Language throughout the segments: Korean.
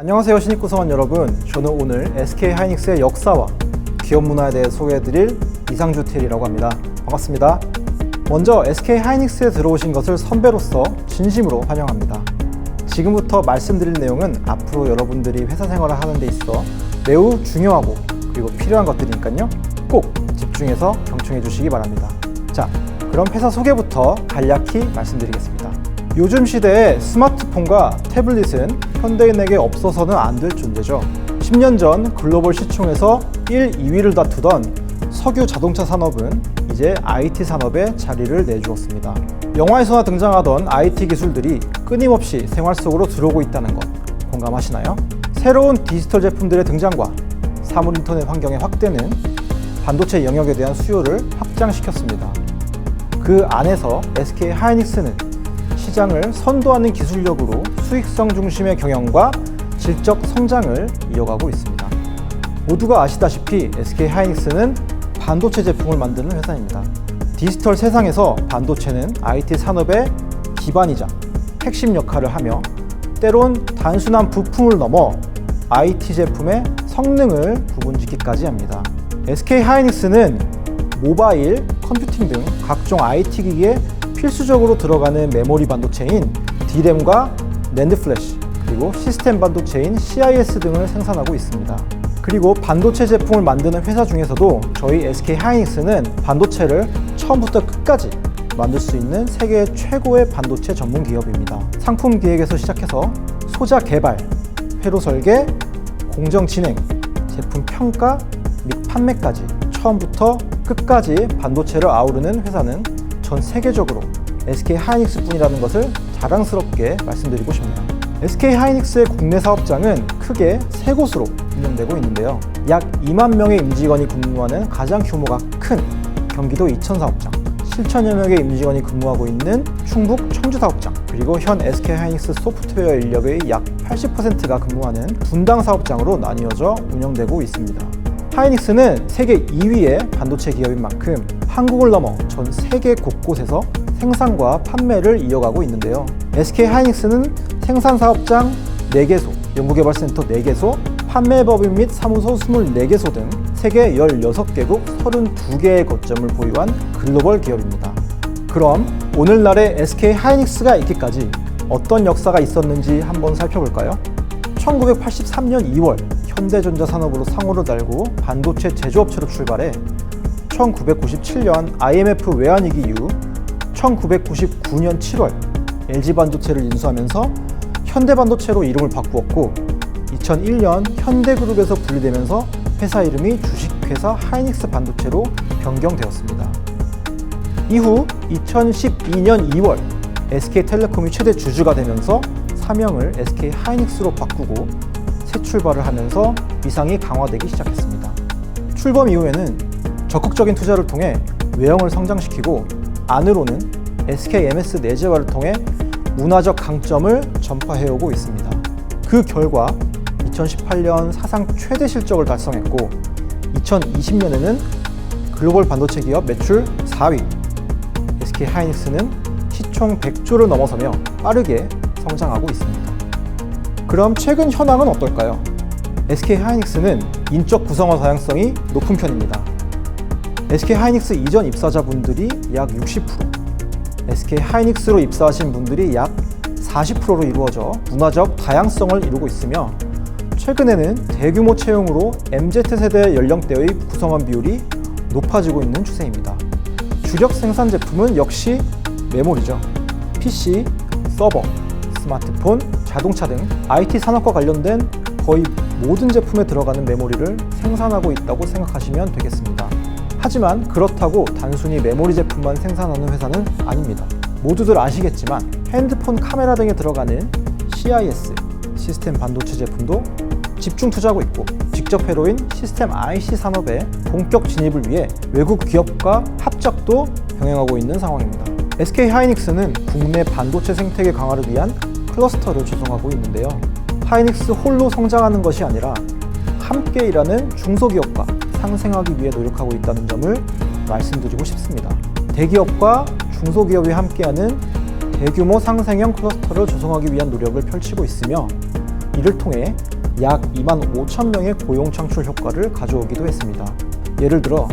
안녕하세요, 신입구성원 여러분. 저는 오늘 SK하이닉스의 역사와 기업 문화에 대해 소개해드릴 이상주 TL이라고 합니다. 반갑습니다. 먼저 SK하이닉스에 들어오신 것을 선배로서 진심으로 환영합니다. 지금부터 말씀드릴 내용은 앞으로 여러분들이 회사 생활을 하는 데 있어 매우 중요하고 그리고 필요한 것들이니까요. 꼭 집중해서 경청해 주시기 바랍니다. 자, 그럼 회사 소개부터 간략히 말씀드리겠습니다. 요즘 시대에 스마트폰과 태블릿은 현대인에게 없어서는 안 될 존재죠. 10년 전 글로벌 시총에서 1, 2위를 다투던 석유 자동차 산업은 이제 IT 산업에 자리를 내주었습니다. 영화에서나 등장하던 IT 기술들이 끊임없이 생활 속으로 들어오고 있다는 것 공감하시나요? 새로운 디지털 제품들의 등장과 사물 인터넷 환경의 확대는 반도체 영역에 대한 수요를 확장시켰습니다. 그 안에서 SK하이닉스는 시장을 선도하는 기술력으로 수익성 중심의 경영과 질적 성장을 이어가고 있습니다. 모두가 아시다시피 SK하이닉스는 반도체 제품을 만드는 회사입니다. 디지털 세상에서 반도체는 IT 산업의 기반이자 핵심 역할을 하며 때론 단순한 부품을 넘어 IT 제품의 성능을 구분짓기까지 합니다. SK하이닉스는 모바일, 컴퓨팅 등 각종 IT 기기에 필수적으로 들어가는 메모리 반도체인 D램과 낸드 플래시, 그리고 시스템 반도체인 CIS 등을 생산하고 있습니다. 그리고 반도체 제품을 만드는 회사 중에서도 저희 SK하이닉스는 반도체를 처음부터 끝까지 만들 수 있는 세계 최고의 반도체 전문 기업입니다. 상품 기획에서 시작해서 소자 개발, 회로 설계, 공정 진행, 제품 평가 및 판매까지 처음부터 끝까지 반도체를 아우르는 회사는 전 세계적으로 SK하이닉스뿐이라는 것을 자랑스럽게 말씀드리고 싶네요. SK하이닉스의 국내 사업장은 크게 3곳으로 운영되고 있는데요. 약 2만 명의 임직원이 근무하는 가장 규모가 큰 경기도 이천 사업장, 7천여 명의 임직원이 근무하고 있는 충북 청주 사업장, 그리고 현 SK하이닉스 소프트웨어 인력의 약 80%가 근무하는 분당 사업장으로 나뉘어져 운영되고 있습니다. 하이닉스는 세계 2위의 반도체 기업인 만큼 한국을 넘어 전 세계 곳곳에서 생산과 판매를 이어가고 있는데요. SK하이닉스는 생산 사업장 4개소, 연구개발센터 4개소, 판매법인 및 사무소 24개소 등 세계 16개국 32개의 거점을 보유한 글로벌 기업입니다. 그럼 오늘날의 SK하이닉스가 있기까지 어떤 역사가 있었는지 한번 살펴볼까요? 1983년 2월 현대전자 산업으로 상호를 달고 반도체 제조업체로 출발해 1997년 IMF 외환위기 이후 1999년 7월 LG반도체를 인수하면서 현대반도체로 이름을 바꾸었고 2001년 현대그룹에서 분리되면서 회사 이름이 주식회사 하이닉스 반도체로 변경되었습니다. 이후 2012년 2월 SK텔레콤이 최대 주주가 되면서 사명을 SK하이닉스로 바꾸고 새 출발을 하면서 위상이 강화되기 시작했습니다. 출범 이후에는 적극적인 투자를 통해 외형을 성장시키고 안으로는 SKMS 내재화를 통해 문화적 강점을 전파해오고 있습니다. 그 결과 2018년 사상 최대 실적을 달성했고 2020년에는 글로벌 반도체 기업 매출 4위, SK하이닉스는 시총 100조를 넘어서며 빠르게 성장하고 있습니다. 그럼 최근 현황은 어떨까요? SK하이닉스는 인적 구성원 다양성이 높은 편입니다. SK하이닉스 이전 입사자분들이 약 60%, SK하이닉스로 입사하신 분들이 약 40%로 이루어져 문화적 다양성을 이루고 있으며 최근에는 대규모 채용으로 MZ세대 연령대의 구성원 비율이 높아지고 있는 추세입니다. 주력 생산 제품은 역시 메모리죠. PC, 서버, 스마트폰, 자동차 등 IT 산업과 관련된 거의 모든 제품에 들어가는 메모리를 생산하고 있다고 생각하시면 되겠습니다. 하지만 그렇다고 단순히 메모리 제품만 생산하는 회사는 아닙니다. 모두들 아시겠지만 핸드폰 카메라 등에 들어가는 CIS, 시스템 반도체 제품도 집중 투자하고 있고 직접 회로인 시스템 IC 산업의 본격 진입을 위해 외국 기업과 합작도 병행하고 있는 상황입니다. SK하이닉스는 국내 반도체 생태계 강화를 위한 클러스터를 조성하고 있는데요. 하이닉스 홀로 성장하는 것이 아니라 함께 일하는 중소기업과 상생하기 위해 노력하고 있다는 점을 말씀드리고 싶습니다. 대기업과 중소기업이 함께하는 대규모 상생형 클러스터를 조성하기 위한 노력을 펼치고 있으며 이를 통해 약 2만 5천 명의 고용 창출 효과를 가져오기도 했습니다. 예를 들어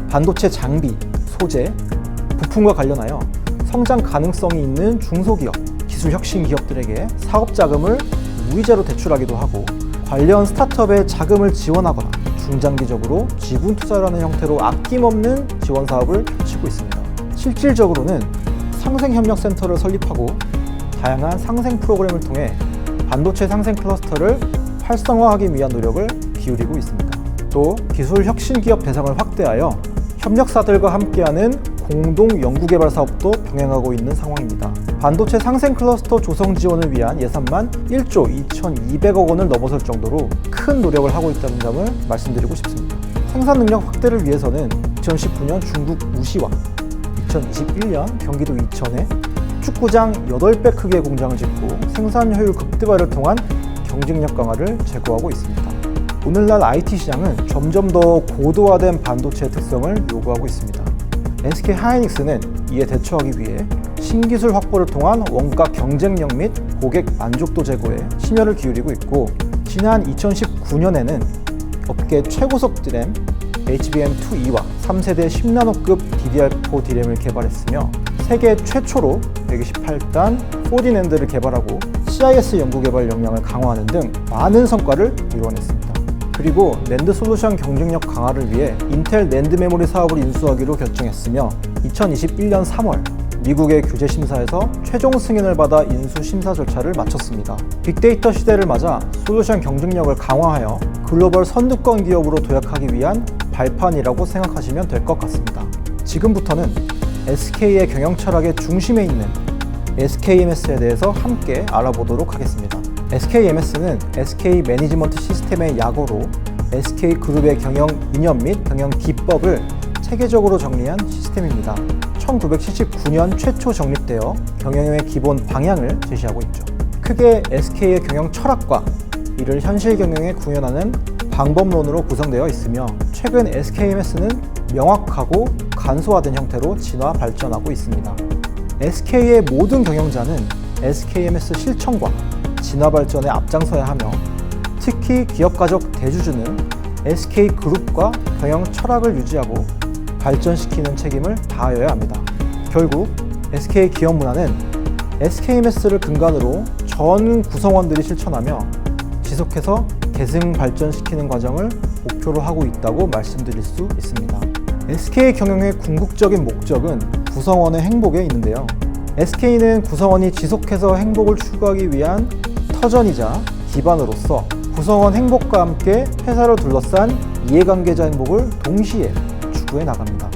반도체 장비, 소재, 부품과 관련하여 성장 가능성이 있는 중소기업, 기술 혁신 기업들에게 사업 자금을 무이자로 대출하기도 하고 관련 스타트업에 자금을 지원하거나 중장기적으로 지분 투자라는 형태로 아낌없는 지원 사업을 펼치고 있습니다. 실질적으로는 상생협력센터를 설립하고 다양한 상생 프로그램을 통해 반도체 상생 클러스터를 활성화하기 위한 노력을 기울이고 있습니다. 또 기술 혁신 기업 대상을 확대하여 협력사들과 함께하는 공동 연구개발 사업도 병행하고 있는 상황입니다. 반도체 상생 클러스터 조성 지원을 위한 예산만 1조 2,200억 원을 넘어설 정도로 큰 노력을 하고 있다는 점을 말씀드리고 싶습니다. 생산 능력 확대를 위해서는 2019년 중국 우시와 2021년 경기도 이천에 축구장 8배 크기의 공장을 짓고 생산 효율 극대화를 통한 경쟁력 강화를 제고하고 있습니다. 오늘날 IT 시장은 점점 더 고도화된 반도체의 특성을 요구하고 있습니다. SK 하이닉스는 이에 대처하기 위해 신기술 확보를 통한 원가 경쟁력 및 고객 만족도 제고에 심혈을 기울이고 있고, 지난 2019년에는 업계 최고속 디램 HBM2E와 3세대 10나노급 DDR4 디램을 개발했으며 세계 최초로 128단 4D 낸드를 개발하고 CIS 연구개발 역량을 강화하는 등 많은 성과를 이뤄냈습니다. 그리고 낸드 솔루션 경쟁력 강화를 위해 인텔 낸드 메모리 사업을 인수하기로 결정했으며 2021년 3월 미국의 규제 심사에서 최종 승인을 받아 인수 심사 절차를 마쳤습니다. 빅데이터 시대를 맞아 솔루션 경쟁력을 강화하여 글로벌 선두권 기업으로 도약하기 위한 발판이라고 생각하시면 될 것 같습니다. 지금부터는 SK의 경영 철학의 중심에 있는 SKMS에 대해서 함께 알아보도록 하겠습니다. SKMS는 SK 매니지먼트 시스템의 약어로 SK그룹의 경영 이념 및 경영 기법을 체계적으로 정리한 시스템입니다. 1979년 최초 정립되어 경영의 기본 방향을 제시하고 있죠. 크게 SK의 경영 철학과 이를 현실 경영에 구현하는 방법론으로 구성되어 있으며, 최근 SKMS는 명확하고 간소화된 형태로 진화 발전하고 있습니다. SK의 모든 경영자는 SKMS 실천과 진화 발전에 앞장서야 하며, 특히 기업가적 대주주는 SK그룹과 경영 철학을 유지하고 발전시키는 책임을 다하여야 합니다. 결국 SK 기업 문화는 SKMS를 근간으로 전 구성원들이 실천하며 지속해서 계승 발전시키는 과정을 목표로 하고 있다고 말씀드릴 수 있습니다. SK 경영의 궁극적인 목적은 구성원의 행복에 있는데요. SK는 구성원이 지속해서 행복을 추구하기 위한 터전이자 기반으로서 구성원 행복과 함께 회사를 둘러싼 이해관계자 행복을 동시에 추구해 나갑니다.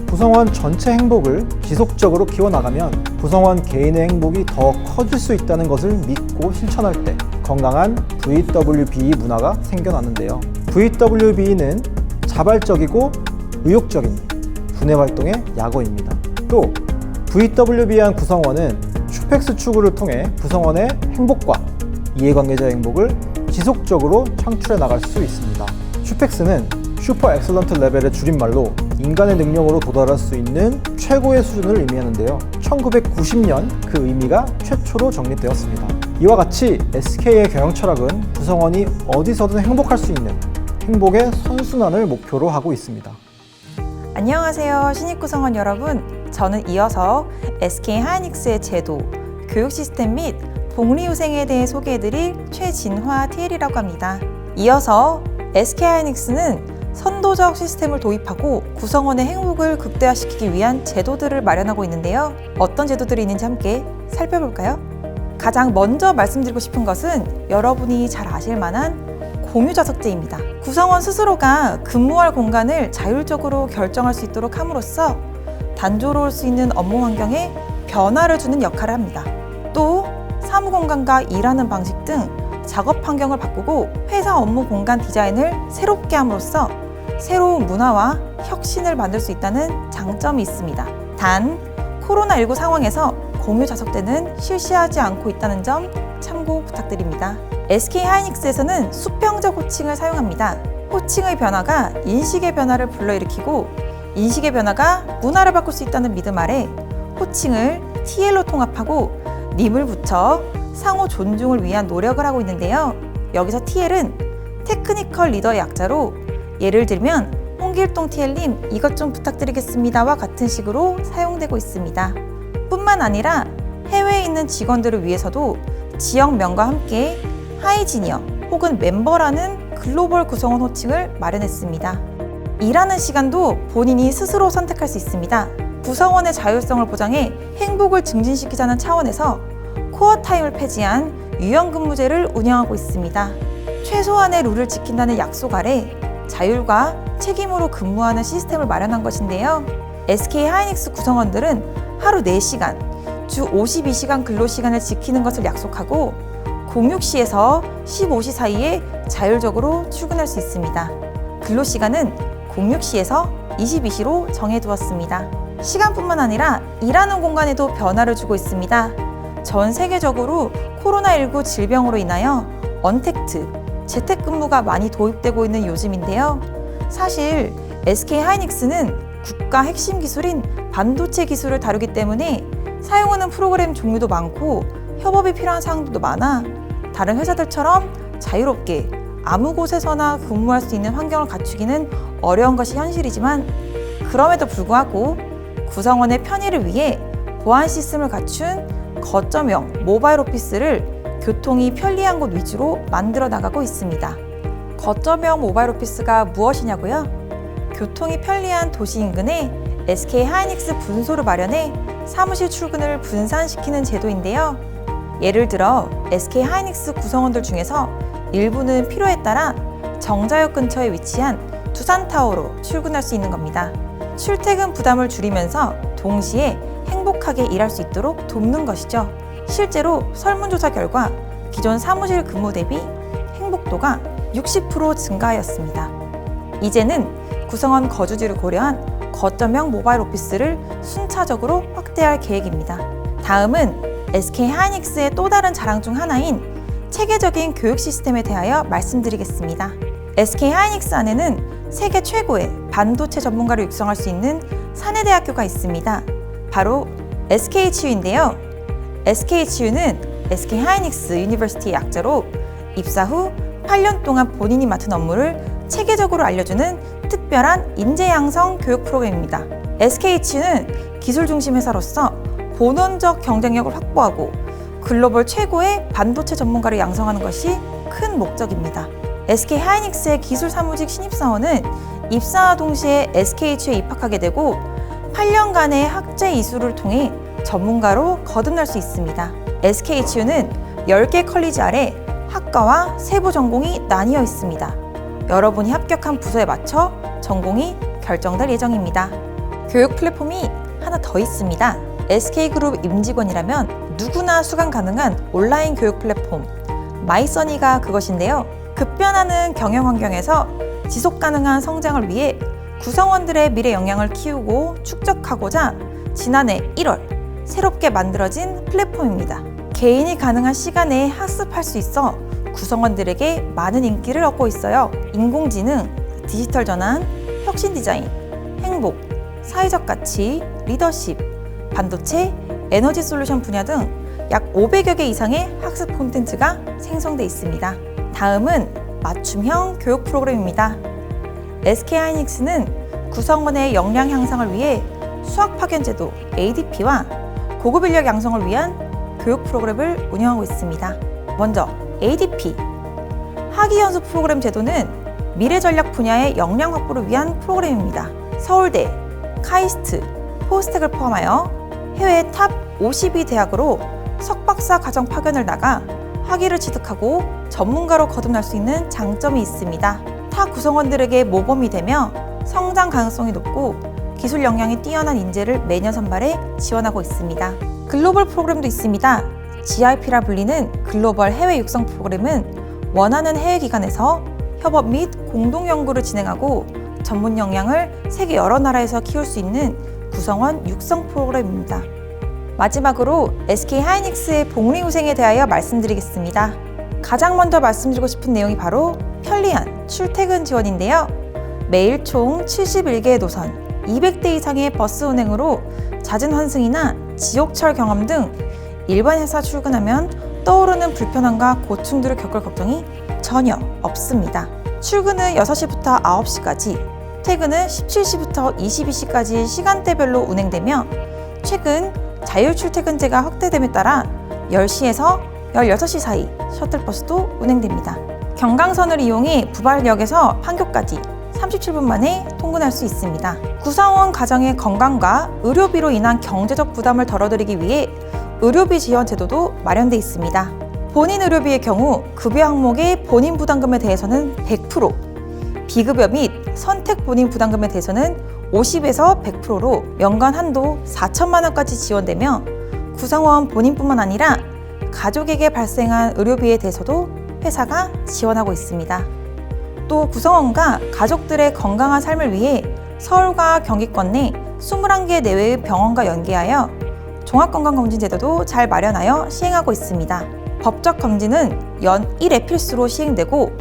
구성원 전체 행복을 지속적으로 키워나가면 구성원 개인의 행복이 더 커질 수 있다는 것을 믿고 실천할 때 건강한 VWBE 문화가 생겨나는데요. VWBE는 자발적이고 의욕적인 분해 활동의 약어입니다. 또 VWBE한 구성원은 슈펙스 추구를 통해 구성원의 행복과 이해관계자의 행복을 지속적으로 창출해 나갈 수 있습니다. 슈펙스는 슈퍼 엑셀런트 레벨의 줄임말로 인간의 능력으로 도달할 수 있는 최고의 수준을 의미하는데요. 1990년 그 의미가 최초로 정립되었습니다. 이와 같이 SK의 경영 철학은 구성원이 어디서든 행복할 수 있는 행복의 선순환을 목표로 하고 있습니다. 안녕하세요, 신입 구성원 여러분. 저는 이어서 SK 하이닉스의 제도, 교육 시스템 및 복리후생에 대해 소개해드릴 최진화 TL이라고 합니다. 이어서 SK 하이닉스는 선도적 시스템을 도입하고 구성원의 행복을 극대화시키기 위한 제도들을 마련하고 있는데요. 어떤 제도들이 있는지 함께 살펴볼까요? 가장 먼저 말씀드리고 싶은 것은 여러분이 잘 아실 만한 공유좌석제입니다. 구성원 스스로가 근무할 공간을 자율적으로 결정할 수 있도록 함으로써 단조로울 수 있는 업무 환경에 변화를 주는 역할을 합니다. 또 사무공간과 일하는 방식 등 작업 환경을 바꾸고 회사 업무 공간 디자인을 새롭게 함으로써 새로운 문화와 혁신을 만들 수 있다는 장점이 있습니다. 단, 코로나19 상황에서 공유 좌석제는 실시하지 않고 있다는 점 참고 부탁드립니다. SK 하이닉스에서는 수평적 호칭을 사용합니다. 호칭의 변화가 인식의 변화를 불러일으키고 인식의 변화가 문화를 바꿀 수 있다는 믿음 아래 호칭을 TL로 통합하고 님을 붙여 상호 존중을 위한 노력을 하고 있는데요. 여기서 TL은 테크니컬 리더의 약자로 예를 들면 홍길동 TL님 이것 좀 부탁드리겠습니다와 같은 식으로 사용되고 있습니다. 뿐만 아니라 해외에 있는 직원들을 위해서도 지역명과 함께 하이지니어 혹은 멤버라는 글로벌 구성원 호칭을 마련했습니다. 일하는 시간도 본인이 스스로 선택할 수 있습니다. 구성원의 자율성을 보장해 행복을 증진시키자는 차원에서 코어 타임을 폐지한 유연근무제를 운영하고 있습니다. 최소한의 룰을 지킨다는 약속 아래 자율과 책임으로 근무하는 시스템을 마련한 것인데요. SK 하이닉스 구성원들은 하루 4시간, 주 52시간 근로시간을 지키는 것을 약속하고 06시에서 15시 사이에 자율적으로 출근할 수 있습니다. 근로시간은 06시에서 22시로 정해두었습니다. 시간뿐만 아니라 일하는 공간에도 변화를 주고 있습니다. 전 세계적으로 코로나19 질병으로 인하여 언택트, 재택근무가 많이 도입되고 있는 요즘인데요. 사실 SK 하이닉스는 국가 핵심 기술인 반도체 기술을 다루기 때문에 사용하는 프로그램 종류도 많고 협업이 필요한 사항들도 많아 다른 회사들처럼 자유롭게 아무 곳에서나 근무할 수 있는 환경을 갖추기는 어려운 것이 현실이지만 그럼에도 불구하고 구성원의 편의를 위해 보안 시스템을 갖춘 거점형 모바일 오피스를 교통이 편리한 곳 위주로 만들어 나가고 있습니다. 거점형 모바일 오피스가 무엇이냐고요? 교통이 편리한 도시 인근에 SK 하이닉스 분소를 마련해 사무실 출근을 분산시키는 제도인데요. 예를 들어 SK 하이닉스 구성원들 중에서 일부는 필요에 따라 정자역 근처에 위치한 두산타워로 출근할 수 있는 겁니다. 출퇴근 부담을 줄이면서 동시에 행복하게 일할 수 있도록 돕는 것이죠. 실제로 설문조사 결과 기존 사무실 근무 대비 행복도가 60% 증가하였습니다. 이제는 구성원 거주지를 고려한 거점형 모바일 오피스를 순차적으로 확대할 계획입니다. 다음은 SK 하이닉스의 또 다른 자랑 중 하나인 체계적인 교육 시스템에 대하여 말씀드리겠습니다. SK 하이닉스 안에는 세계 최고의 반도체 전문가를 육성할 수 있는 사내대학교가 있습니다. 바로 SKHU인데요. SKHU는 SK 하이닉스 유니버시티의 약자로 입사 후 8년 동안 본인이 맡은 업무를 체계적으로 알려주는 특별한 인재 양성 교육 프로그램입니다. SKHU는 기술 중심 회사로서 본원적 경쟁력을 확보하고 글로벌 최고의 반도체 전문가를 양성하는 것이 큰 목적입니다. SK 하이닉스의 기술 사무직 신입사원은 입사와 동시에 SKHU에 입학하게 되고 8년간의 학제 이수를 통해 전문가로 거듭날 수 있습니다. SKHU는 10개 컬리지 아래 학과와 세부 전공이 나뉘어 있습니다. 여러분이 합격한 부서에 맞춰 전공이 결정될 예정입니다. 교육 플랫폼이 하나 더 있습니다. SK그룹 임직원이라면 누구나 수강 가능한 온라인 교육 플랫폼 마이써니가 그것인데요. 급변하는 경영 환경에서 지속 가능한 성장을 위해 구성원들의 미래 역량을 키우고 축적하고자 지난해 1월 새롭게 만들어진 플랫폼입니다. 개인이 가능한 시간에 학습할 수 있어 구성원들에게 많은 인기를 얻고 있어요. 인공지능, 디지털 전환, 혁신 디자인, 행복, 사회적 가치, 리더십, 반도체, 에너지 솔루션 분야 등 약 500여 개 이상의 학습 콘텐츠가 생성돼 있습니다. 다음은 맞춤형 교육 프로그램입니다. SK 하이닉스는 구성원의 역량 향상을 위해 수학 파견 제도 ADP와 고급 인력 양성을 위한 교육 프로그램을 운영하고 있습니다. 먼저 ADP, 학위 연수 프로그램 제도는 미래 전략 분야의 역량 확보를 위한 프로그램입니다. 서울대, 카이스트, 포스텍을 포함하여 해외 탑 52 대학으로 석박사 과정 파견을 나가 학위를 취득하고 전문가로 거듭날 수 있는 장점이 있습니다. 타 구성원들에게 모범이 되며 성장 가능성이 높고 기술 역량이 뛰어난 인재를 매년 선발해 지원하고 있습니다. 글로벌 프로그램도 있습니다. GIP라 불리는 글로벌 해외 육성 프로그램은 원하는 해외 기관에서 협업 및 공동 연구를 진행하고 전문 역량을 세계 여러 나라에서 키울 수 있는 구성원 육성 프로그램입니다. 마지막으로 SK 하이닉스의 복리후생에 대하여 말씀드리겠습니다. 가장 먼저 말씀드리고 싶은 내용이 바로 편리한 출퇴근 지원인데요. 매일 총 71개의 노선, 200대 이상의 버스 운행으로 잦은 환승이나 지옥철 경험 등 일반 회사 출근하면 떠오르는 불편함과 고충들을 겪을 걱정이 전혀 없습니다. 출근은 6시부터 9시까지, 퇴근은 17시부터 22시까지 시간대별로 운행되며 최근 자율출퇴근제가 확대됨에 따라 10시에서 16시 사이 셔틀버스도 운행됩니다. 경강선을 이용해 부발역에서 판교까지 37분 만에 통근할 수 있습니다. 구성원 가정의 건강과 의료비로 인한 경제적 부담을 덜어드리기 위해 의료비 지원 제도도 마련돼 있습니다. 본인 의료비의 경우 급여 항목의 본인 부담금에 대해서는 100%, 비급여 및 선택 본인 부담금에 대해서는 50에서 100%로 연간 한도 4천만 원까지 지원되며 구성원 본인뿐만 아니라 가족에게 발생한 의료비에 대해서도 회사가 지원하고 있습니다. 또 구성원과 가족들의 건강한 삶을 위해 서울과 경기권 내 21개 내외의 병원과 연계하여 종합건강검진 제도도 잘 마련하여 시행하고 있습니다. 법적 검진은 연 1회 필수로 시행되고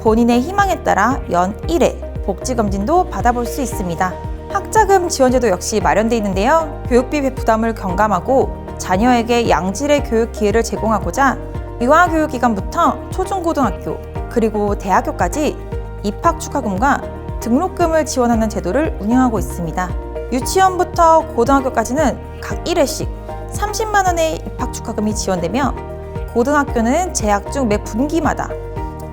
본인의 희망에 따라 연 1회 복지검진도 받아볼 수 있습니다. 학자금 지원제도 역시 마련되어 있는데요. 교육비 부담을 경감하고 자녀에게 양질의 교육 기회를 제공하고자 유아교육기관부터 초중고등학교 그리고 대학교까지 입학 축하금과 등록금을 지원하는 제도를 운영하고 있습니다. 유치원부터 고등학교까지는 각 1회씩 30만 원의 입학 축하금이 지원되며 고등학교는 재학 중 매 분기마다,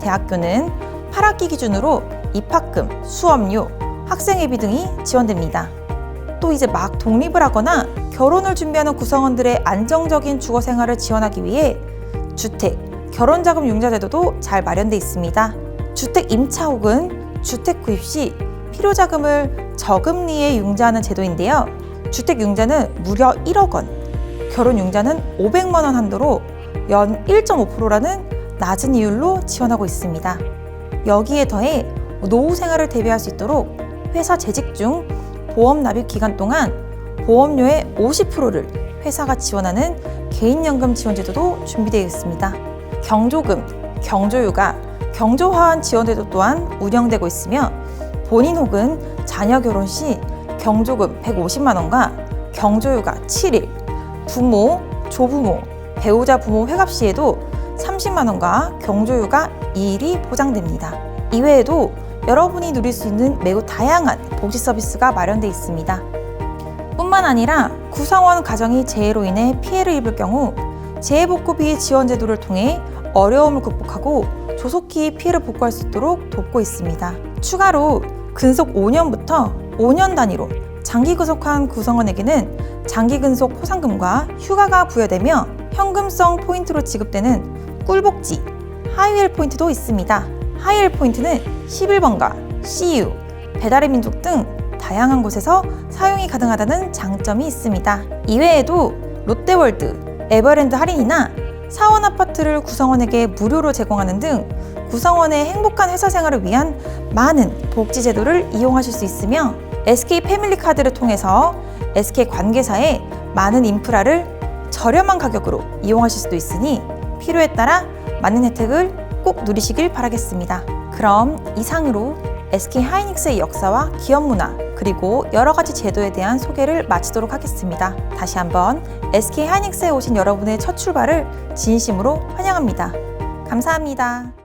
대학교는 8학기 기준으로 입학금, 수업료, 학생회비 등이 지원됩니다. 또 이제 막 독립을 하거나 결혼을 준비하는 구성원들의 안정적인 주거 생활을 지원하기 위해 주택, 결혼자금 융자 제도도 잘 마련돼 있습니다. 주택 임차 혹은 주택 구입 시 필요자금을 저금리에 융자하는 제도인데요. 주택 융자는 무려 1억 원, 결혼 융자는 500만 원 한도로 연 1.5%라는 낮은 이율로 지원하고 있습니다. 여기에 더해 노후 생활을 대비할 수 있도록 회사 재직 중 보험 납입 기간 동안 보험료의 50%를 회사가 지원하는 개인연금 지원 제도도 준비되어 있습니다. 경조금, 경조휴가, 경조화환 지원 제도 또한 운영되고 있으며 본인 혹은 자녀 결혼 시 경조금 150만 원과 경조휴가 7일, 부모, 조부모, 배우자 부모 회갑 시에도 30만 원과 경조휴가 2일이 보장됩니다. 이외에도 여러분이 누릴 수 있는 매우 다양한 복지 서비스가 마련되어 있습니다. 뿐만 아니라 구성원 가정이 재해로 인해 피해를 입을 경우 재해복구비 지원 제도를 통해 어려움을 극복하고 조속히 피해를 복구할 수 있도록 돕고 있습니다. 추가로 근속 5년부터 5년 단위로 장기 근속한 구성원에게는 장기 근속 포상금과 휴가가 부여되며 현금성 포인트로 지급되는 꿀복지 하이웰 포인트도 있습니다. 하이웰 포인트는 11번가, CU, 배달의 민족 등 다양한 곳에서 사용이 가능하다는 장점이 있습니다. 이외에도 롯데월드, 에버랜드 할인이나 사원 아파트를 구성원에게 무료로 제공하는 등 구성원의 행복한 회사 생활을 위한 많은 복지 제도를 이용하실 수 있으며 SK 패밀리카드를 통해서 SK 관계사의 많은 인프라를 저렴한 가격으로 이용하실 수도 있으니 필요에 따라 맞는 혜택을 꼭 누리시길 바라겠습니다. 그럼 이상으로 SK 하이닉스의 역사와 기업 문화 그리고 여러 가지 제도에 대한 소개를 마치도록 하겠습니다. 다시 한번 SK 하이닉스에 오신 여러분의 첫 출발을 진심으로 환영합니다. 감사합니다.